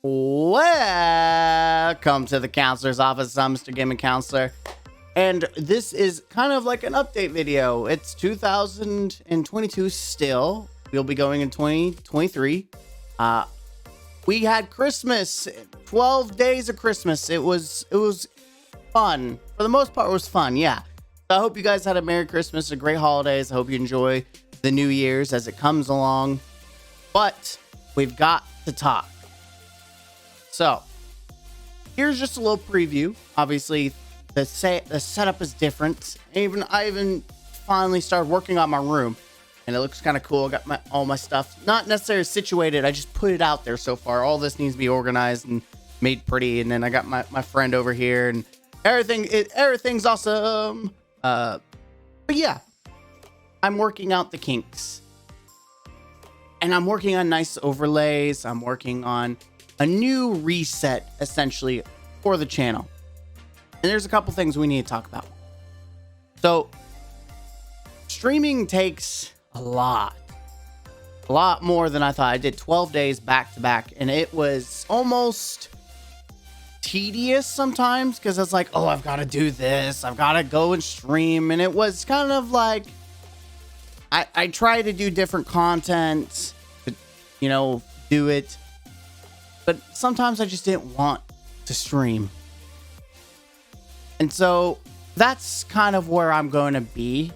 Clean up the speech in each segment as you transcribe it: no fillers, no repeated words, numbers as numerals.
Welcome to the counselor's office. I'm Mr. Gaming Counselor, and this is kind of like an update video. It's 2022 still. We'll be going in 2023. We had Christmas, 12 days of Christmas. It was fun. For the most part, it was fun, yeah. So I hope you guys had a Merry Christmas, a great holidays. I hope you enjoy the New Year's as it comes along. But we've got to talk. So, here's just a little preview. Obviously, the setup is different. I even finally started working on my room, and it looks kind of cool. I got all my stuff not necessarily situated. I just put it out there so far. All this needs to be organized and made pretty. And then I got my friend over here, and everything's awesome. But yeah, I'm working out the kinks, and I'm working on nice overlays. I'm working on a new reset, essentially, for the channel. And there's a couple things we need to talk about. So, streaming takes a lot more than I thought. I did 12 days back to back, and it was almost tedious sometimes, because it's like, oh, I've got to do this. I've got to go and stream. And it was kind of like, I try to do different content to, do it. But sometimes I just didn't want to stream. And so that's kind of where I'm going to be,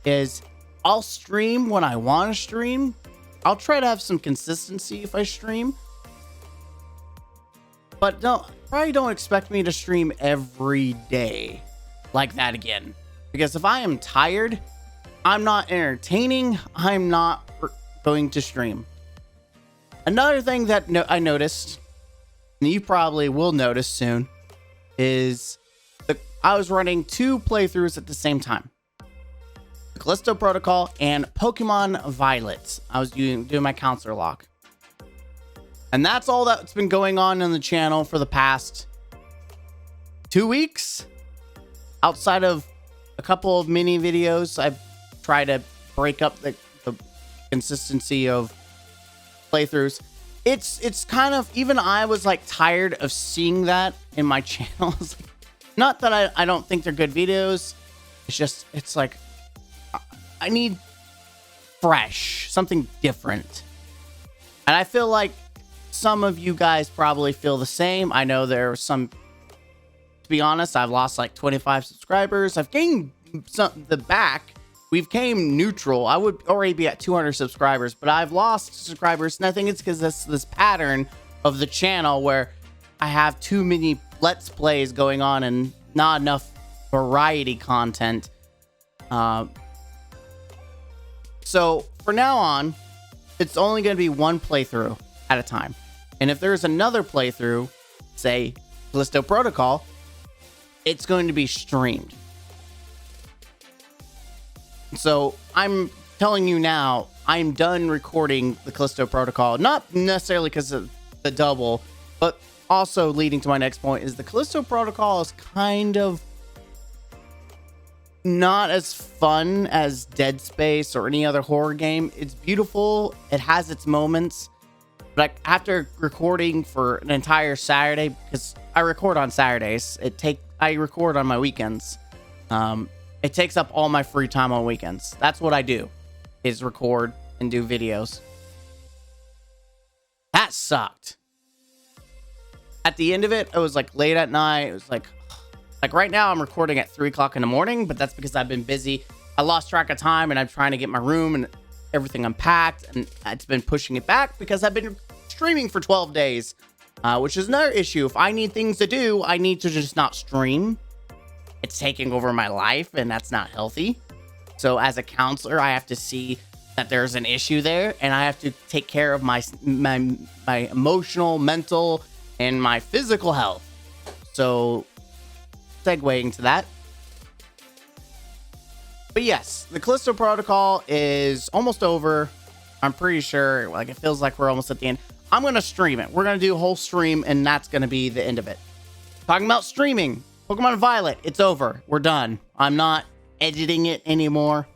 is I'll stream when I want to stream. I'll try to have some consistency if I stream. But probably don't expect me to stream every day like that again. Because if I am tired, I'm not entertaining, I'm not going to stream. Another thing that I noticed, and you probably will notice soon, is I was running 2 playthroughs at the same time. The Callisto Protocol and Pokemon Violet. I was doing my counselor lock. And that's all that's been going on the channel for the past 2 weeks. Outside of a couple of mini videos, I've tried to break up the consistency of playthroughs. It's kind of, even I was like tired of seeing that in my channel. Not that I don't think they're good videos. It's like I need fresh, something different. And I feel like some of you guys probably feel the same. I know there are some, to be honest, I've lost like 25 subscribers. I've gained back. We've came neutral. I would already be at 200 subscribers, but I've lost subscribers. And I think it's because this pattern of the channel where I have too many Let's Plays going on and not enough variety content. So for now on, it's only going to be one playthrough at a time. And if there's another playthrough, say Callisto Protocol, it's going to be streamed. So I'm telling you now, I'm done recording the Callisto Protocol. Not necessarily because of the double, but also leading to my next point is the Callisto Protocol is kind of not as fun as Dead Space or any other horror game. It's beautiful. It has its moments. But after recording for an entire Saturday, because I record on Saturdays, I record on my weekends. It takes up all my free time on weekends. That's what I do, is record and do videos. That sucked. At the end of it, it was like late at night. It was like right now I'm recording at 3 o'clock in the morning, but that's because I've been busy. I lost track of time, and I'm trying to get my room and everything unpacked, and it's been pushing it back because I've been streaming for 12 days, which is another issue. If I need things to do, I need to just not stream. It's taking over my life, and that's not healthy. So as a counselor, I have to see that there's an issue there, and I have to take care of my emotional, mental, and my physical health. So segueing to that. But yes, the Callisto Protocol is almost over. I'm pretty sure, like, it feels like we're almost at the end. I'm going to stream it. We're going to do a whole stream, and that's going to be the end of it. Talking about streaming, Pokemon Violet, it's over. We're done. I'm not editing it anymore.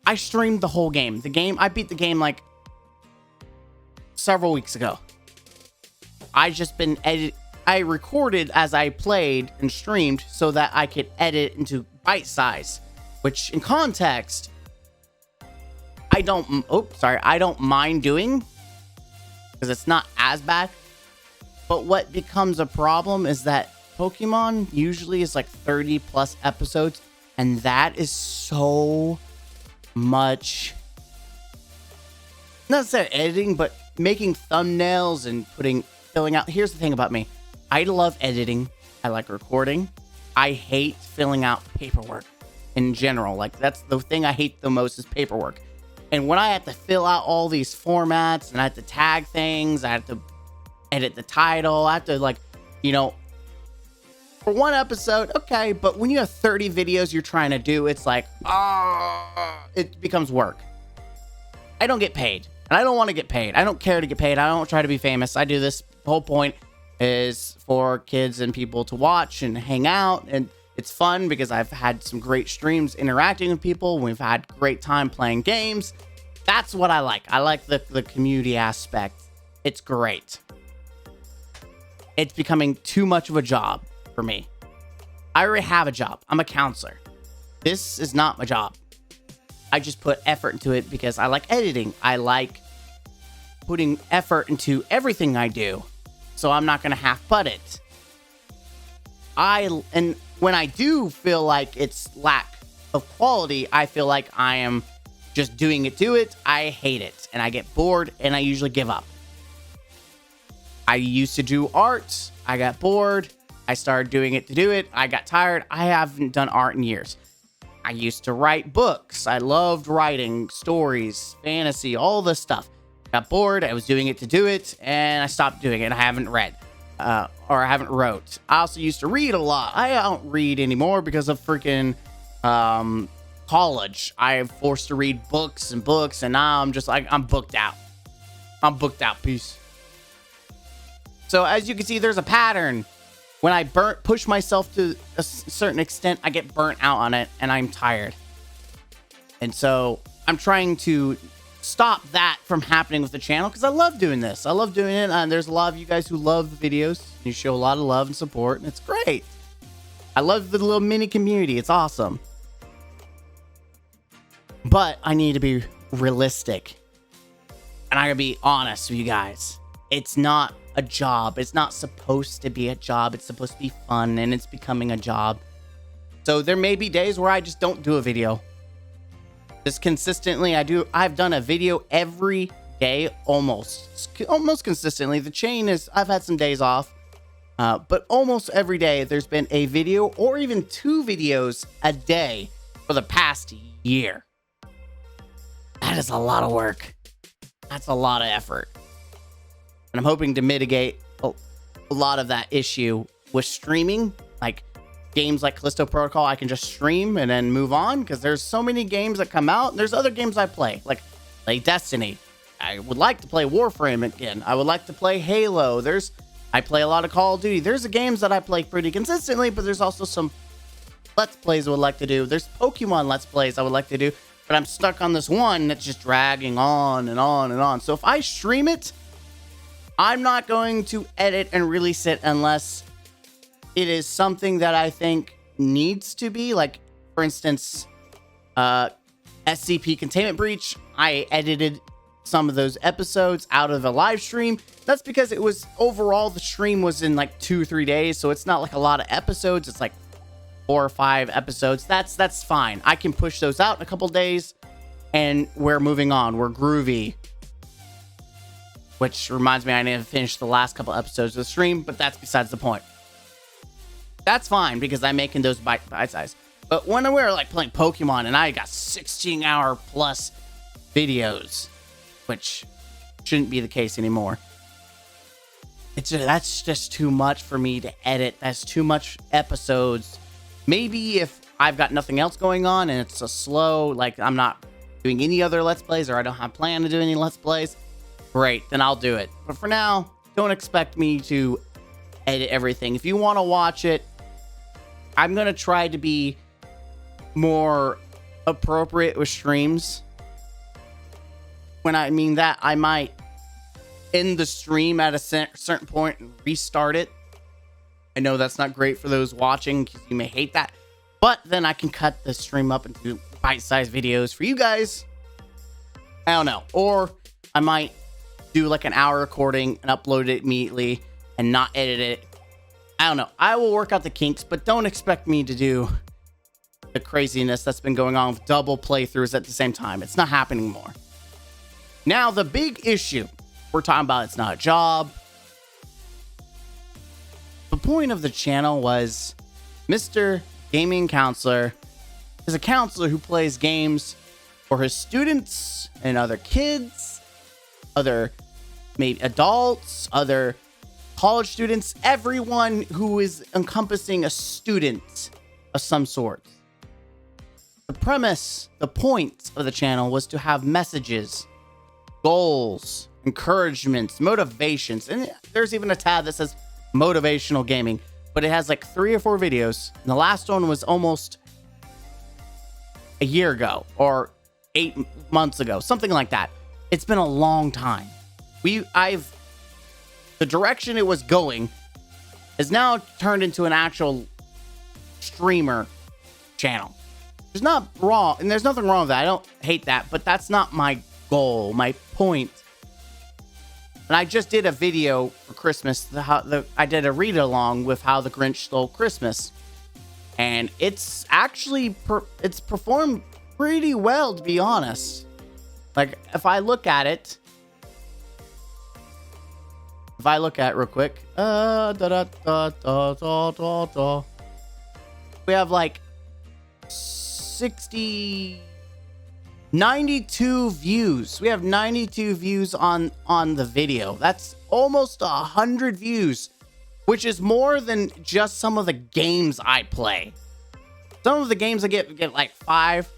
I streamed the whole game. I beat the game like several weeks ago. I just been I recorded as I played and streamed so that I could edit into bite size, which in context, I don't mind doing because it's not as bad. But what becomes a problem is that Pokemon usually is like 30 plus episodes, and that is so much, not necessarily editing, but making thumbnails and filling out. Here's the thing about me. I love editing. I like recording. I hate filling out paperwork in general. Like, that's the thing I hate the most is paperwork. And when I have to fill out all these formats and I have to tag things, I have to edit the title, I have to, like, you know, for one episode, okay, but when you have 30 videos you're trying to do, it's like, it becomes work. I don't get paid, and I don't want to get paid. I don't care to get paid. I don't try to be famous. I do this. The whole point is for kids and people to watch and hang out, and it's fun because I've had some great streams interacting with people. We've had great time playing games. That's what I like. I like the community aspect. It's great. It's becoming too much of a job for me. I already have a job. I'm a counselor. This is not my job. I just put effort into it because I like editing. I like putting effort into everything I do. So I'm not going to half-butt it. And when I do feel like it's lack of quality, I feel like I am just doing it. I hate it. And I get bored and I usually give up. I used to do art. I got bored. I started doing it to do it. I got tired. I haven't done art in years. I used to write books. I loved writing stories, fantasy, all this stuff. Got bored. I was doing it to do it, and I stopped doing it. I haven't read, or I haven't wrote. I also used to read a lot. I don't read anymore because of freaking college. I'm forced to read books, and now I'm just like, I'm booked out. Peace. So as you can see, there's a pattern. When I push myself to a certain extent, I get burnt out on it, and I'm tired. And so I'm trying to stop that from happening with the channel because I love doing this. I love doing it, and there's a lot of you guys who love the videos. You show a lot of love and support, and it's great. I love the little mini community. It's awesome. But I need to be realistic. And I gotta be honest with you guys. It's not a job. It's not supposed to be a job. It's supposed to be fun, and it's becoming a job. So there may be days where I just don't do a video. Just consistently, I've done a video every day, almost consistently. The chain is, I've had some days off, but almost every day there's been a video or even 2 videos a day for the past year. That is a lot of work. That's a lot of effort. And I'm hoping to mitigate a lot of that issue with streaming. Like games like Callisto Protocol, I can just stream and then move on because there's so many games that come out. And there's other games I play, like Destiny. I would like to play Warframe again. I would like to play Halo. I play a lot of Call of Duty. There's the games that I play pretty consistently, but there's also some Let's Plays I would like to do. There's Pokemon Let's Plays I would like to do, but I'm stuck on this one that's just dragging on and on and on. So if I stream it, I'm not going to edit and release it unless it is something that I think needs to be. Like, for instance, SCP Containment Breach. I edited some of those episodes out of a live stream. That's because it was overall, the stream was in like 2-3 days. So it's not like a lot of episodes. It's like 4 or 5 episodes. That's fine. I can push those out in a couple days and we're moving on. We're groovy. Which reminds me, I need to finish the last couple episodes of the stream, but that's besides the point. That's fine, because I'm making those bite-size. But when we're like playing Pokemon, and I got 16-hour plus videos, which shouldn't be the case anymore. That's just too much for me to edit. That's too much episodes. Maybe if I've got nothing else going on, and it's a slow, like I'm not doing any other Let's Plays, or I don't have plan to do any Let's Plays, great, then I'll do it. But for now, don't expect me to edit everything. If you want to watch it, I'm going to try to be more appropriate with streams. When I mean that, I might end the stream at a certain point and restart it. I know that's not great for those watching because you may hate that, but then I can cut the stream up into bite-sized videos for you guys. I don't know. Or I might do like an hour recording and upload it immediately and not edit it. I don't know. I will work out the kinks, but don't expect me to do the craziness that's been going on with double playthroughs at the same time. It's not happening more. Now, the big issue we're talking about, it's not a job. The point of the channel was Mr. Gaming Counselor is a counselor who plays games for his students and other kids, other maybe adults, other college students, everyone who is encompassing a student of some sort. The premise, the point of the channel was to have messages, goals, encouragements, motivations, and there's even a tab that says motivational gaming, but it has like 3 or 4 videos, and the last one was almost a year ago or 8 months ago, something like that. It's been a long time. The direction it was going is now turned into an actual streamer channel. There's not wrong, and there's nothing wrong with that. I don't hate that, but that's not my goal, my point. And I just did a video for Christmas. I did a read along with How the Grinch Stole Christmas, and it's actually it's performed pretty well, to be honest. Like if I look at it real quick, we have like 92 views. We have 92 views on the video. That's almost 100 views, which is more than just some of the games I play. Some of the games I get like 5,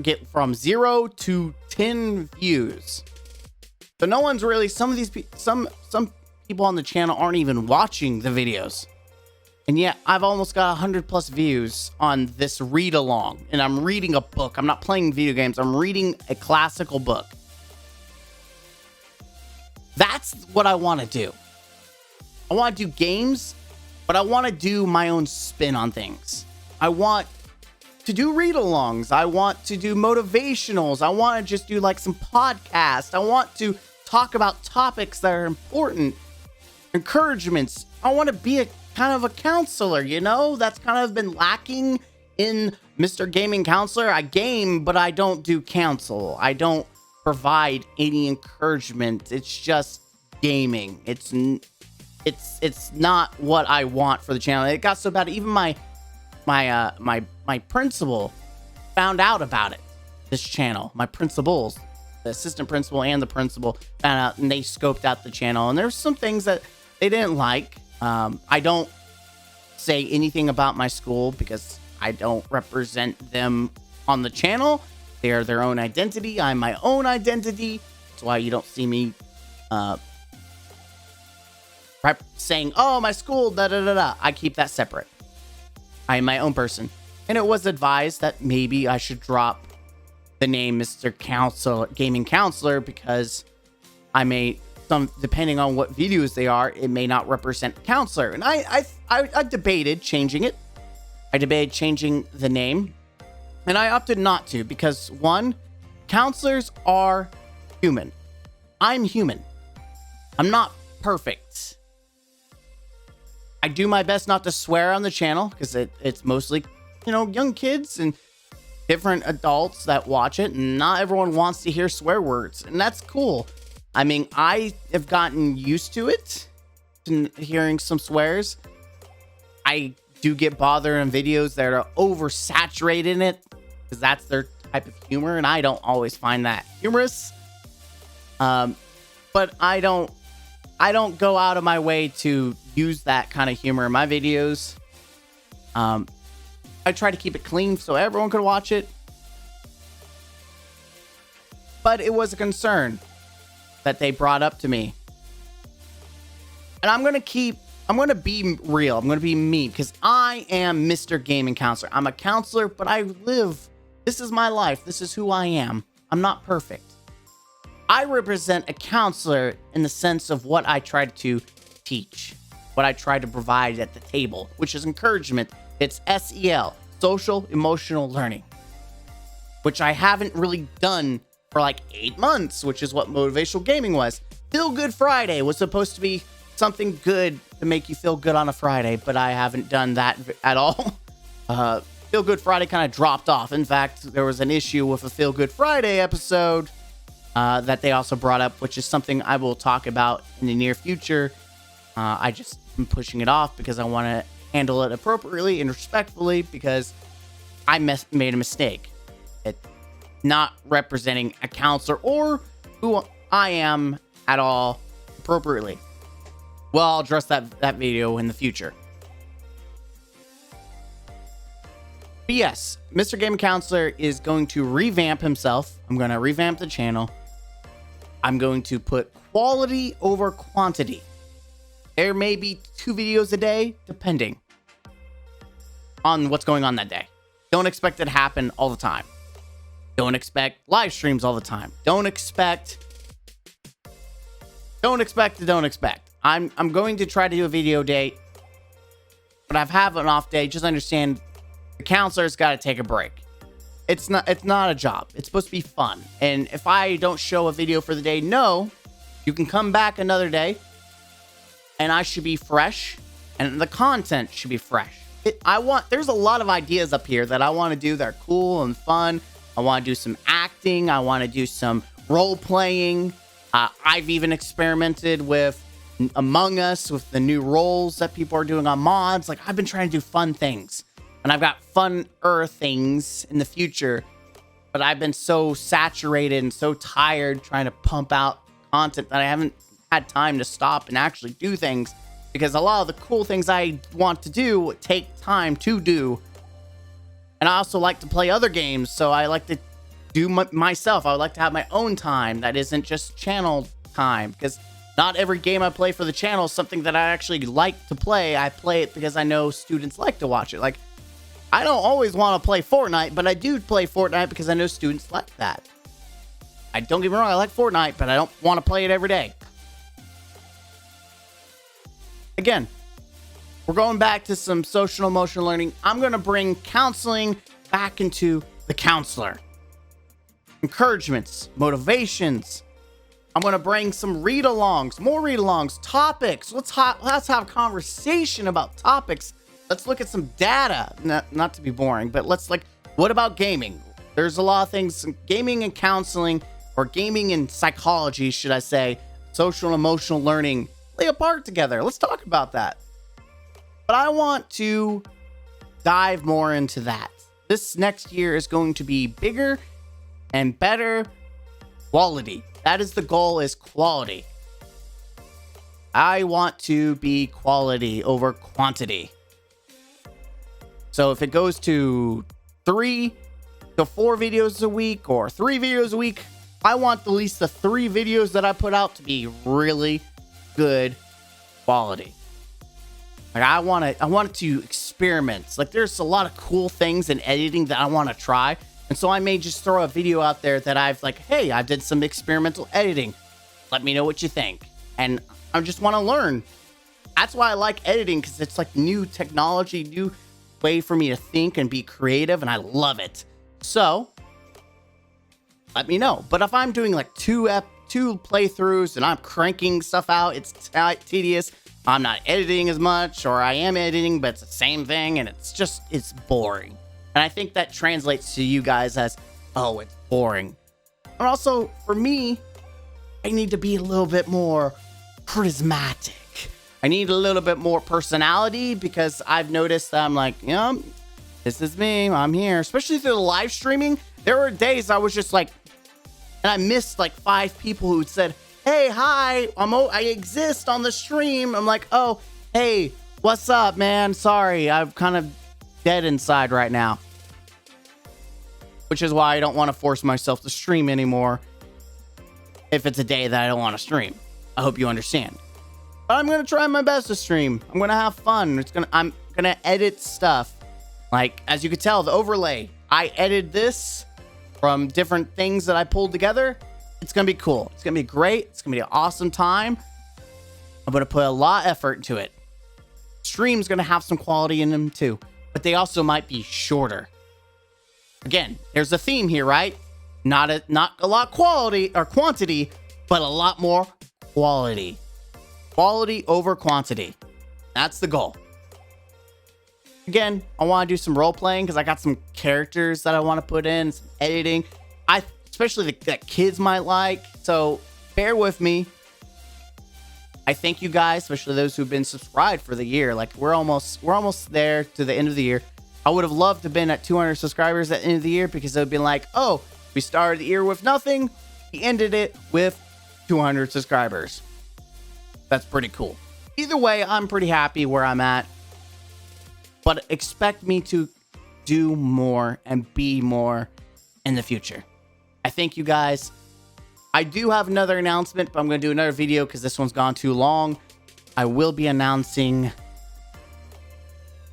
get from 0 to 10 views. So no one's really, some people on the channel aren't even watching the videos. And yet I've almost got 100 plus views on this read along, and I'm reading a book. I'm not playing video games. I'm reading a classical book. That's what I want to do. I want to do games, but I want to do my own spin on things. I want to do read-alongs. I want to do motivationals. I want to just do like some podcasts. I want to talk about topics that are important, encouragements. I want to be a kind of a counselor, you know? That's kind of been lacking in Mr. Gaming Counselor. I game, but I don't do counsel. I don't provide any encouragement. It's just gaming. It's not what I want for the channel. It got so bad, even my principal found out about it. This channel, my principals, the assistant principal and the principal found out, and they scoped out the channel. And there's some things that they didn't like. I don't say anything about my school because I don't represent them on the channel. They are their own identity. I'm my own identity. That's why you don't see me saying, oh, my school, da-da-da-da. I keep that separate. I am my own person. And it was advised that maybe I should drop the name Mr. Gaming Counselor because I may, depending on what videos they are, it may not represent counselor. And I debated changing it. I debated changing the name. And I opted not to because, one, counselors are human. I'm human. I'm not perfect. I do my best not to swear on the channel because it's mostly, young kids and different adults that watch it. And not everyone wants to hear swear words. And that's cool. I mean, I have gotten used to it, to hearing some swears. I do get bothered in videos that are oversaturated in it because that's their type of humor. And I don't always find that humorous. But I don't go out of my way to use that kind of humor in my videos. I try to keep it clean so everyone could watch it. But it was a concern that they brought up to me. And I'm going to be real. I'm going to be me because I am Mr. Gaming Counselor. I'm a counselor, but this is my life. This is who I am. I'm not perfect. I represent a counselor in the sense of what I try to teach, what I try to provide at the table, which is encouragement. It's SEL, social emotional learning, which I haven't really done for like 8 months, which is what motivational gaming was. Feel Good Friday was supposed to be something good to make you feel good on a Friday, but I haven't done that at all. Feel Good Friday kind of dropped off. In fact, there was an issue with a Feel Good Friday episode that they also brought up, which is something I will talk about in the near future. I just am pushing it off because I want to handle it appropriately and respectfully, because I made a mistake. It's not representing a counselor or who I am at all appropriately. Well, I'll address that video in the future. But yes, Mr. Gaming Counselor is going to revamp himself. I'm going to revamp the channel. I'm going to put quality over quantity. There may be 2 videos a day, depending on what's going on that day. Don't expect it to happen all the time. Don't expect live streams all the time. Don't expect. I'm going to try to do a video day, but I've had an off day. Just understand, the counselor's got to take a break. It's not a job. It's supposed to be fun. And if I don't show a video for the day, no, you can come back another day, and I should be fresh, and the content should be fresh. There's a lot of ideas up here that I want to do that are cool and fun. I want to do some acting. I want to do some role playing. I've even experimented with Among Us, with the new roles that people are doing on mods. Like, I've been trying to do fun things, and I've got funner things in the future, but I've been so saturated and so tired trying to pump out content that I haven't had time to stop and actually do things, because a lot of the cool things I want to do take time to do. And I also like to play other games, so I like to do myself. I would like to have my own time that isn't just channel time, because not every game I play for the channel is something that I actually like to play. I play it because I know students like to watch it. Like, I don't always want to play Fortnite, but I do play Fortnite because I know students like that. Don't get me wrong, I like Fortnite, but I don't want to play it every day. Again, we're going back to some social emotional learning. I'm going to bring counseling back into the counselor. Encouragements, motivations. I'm going to bring some read-alongs, more read-alongs, topics. Let's have a conversation about topics. Let's look at some data. Not to be boring, but what about gaming? There's a lot of things, gaming and counseling, or gaming and psychology, should I say, social and emotional learning, play a part together. Let's talk about that. But I want to dive more into that. This next year is going to be bigger and better quality. That is the goal, is quality. I want to be quality over quantity. So if it goes to 3 to 4 videos a week or 3 videos a week, I want at least the 3 videos that I put out to be really good quality. Like, I want to experiment. Like, there's a lot of cool things in editing that I want to try. And so I may just throw a video out there that hey, I did some experimental editing. Let me know what you think. And I just want to learn. That's why I like editing, because it's like new technology, new way for me to think and be creative, and I love it. So let me know. But if I'm doing like 2 playthroughs and I'm cranking stuff out, it's tedious. I'm not editing as much, or I am editing, but it's the same thing, and it's boring. And I think that translates to you guys as, oh, it's boring. And also, for me, I need to be a little bit more charismatic. I need a little bit more personality, because I've noticed that I'm like, this is me, I'm here. Especially through the live streaming, there were days I was just like, and I missed like 5 people who said, hey, hi, I exist on the stream. I'm like, oh, hey, what's up, man? Sorry, I'm kind of dead inside right now. Which is why I don't want to force myself to stream anymore if it's a day that I don't want to stream. I hope you understand. But I'm going to try my best to stream. I'm going to have fun. I'm going to edit stuff. Like, as you can tell, the overlay, I edited this from different things that I pulled together. It's going to be cool. It's going to be great. It's going to be an awesome time. I'm going to put a lot of effort into it. Stream's going to have some quality in them too, but they also might be shorter. Again, there's a theme here, right? Not a lot quality or quantity, but a lot more quality. Quality over quantity. That's the goal. Again, I want to do some role playing because I got some characters that I want to put in, some editing. Especially that kids might like. So bear with me. I thank you guys, especially those who've been subscribed for the year. Like we're almost there to the end of the year. I would have loved to have been at 200 subscribers at the end of the year because it would be like, oh, we started the year with nothing. We ended it with 200 subscribers. That's pretty cool. Either way, I'm pretty happy where I'm at. But expect me to do more and be more in the future. I thank you guys. I do have another announcement, but I'm going to do another video because this one's gone too long. I will be announcing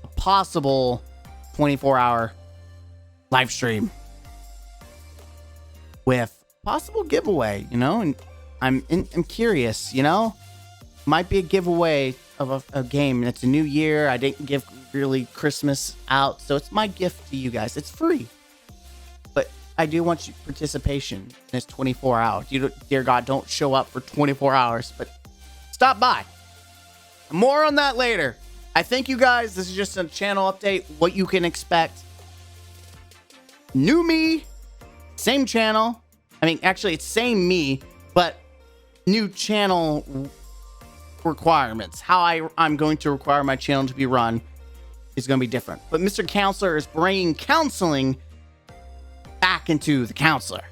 a possible 24-hour live stream with possible giveaway, you know, and I'm curious, you know, might be a giveaway of a game. It's a new year. I didn't give really Christmas out, so it's my gift to you guys. It's free, but I do want your participation in this 24 hours. Dear God, don't show up for 24 hours, but stop by. More on that later. I thank you guys. This is just a channel update, what you can expect. New me, same channel. I mean, actually, it's same me, but new channel requirements. How I'm going to require my channel to be run is going to be different. But Mr. Counselor is bringing counseling back into the counselor.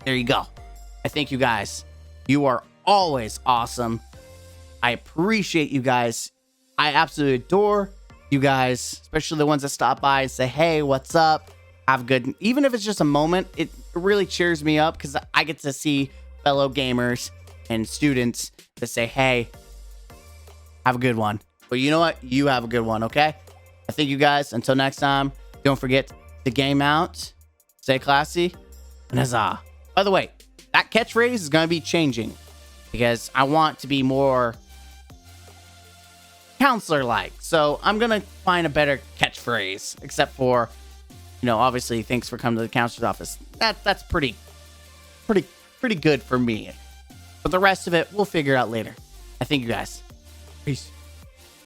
There you go. I thank you guys. You are always awesome. I appreciate you guys. I absolutely adore you guys, especially the ones that stop by and say, hey, what's up? Have good. Even if it's just a moment, it really cheers me up because I get to see fellow gamers and students that say, hey, have a good one. But you know what? You have a good one, okay? I thank you guys. Until next time, don't forget to game out, stay classy, and huzzah. By the way, that catchphrase is going to be changing because I want to be more counselor-like. So I'm going to find a better catchphrase, except for, you know, obviously, thanks for coming to the counselor's office. That's pretty good for me. But the rest of it, we'll figure out later. I thank you guys. Peace.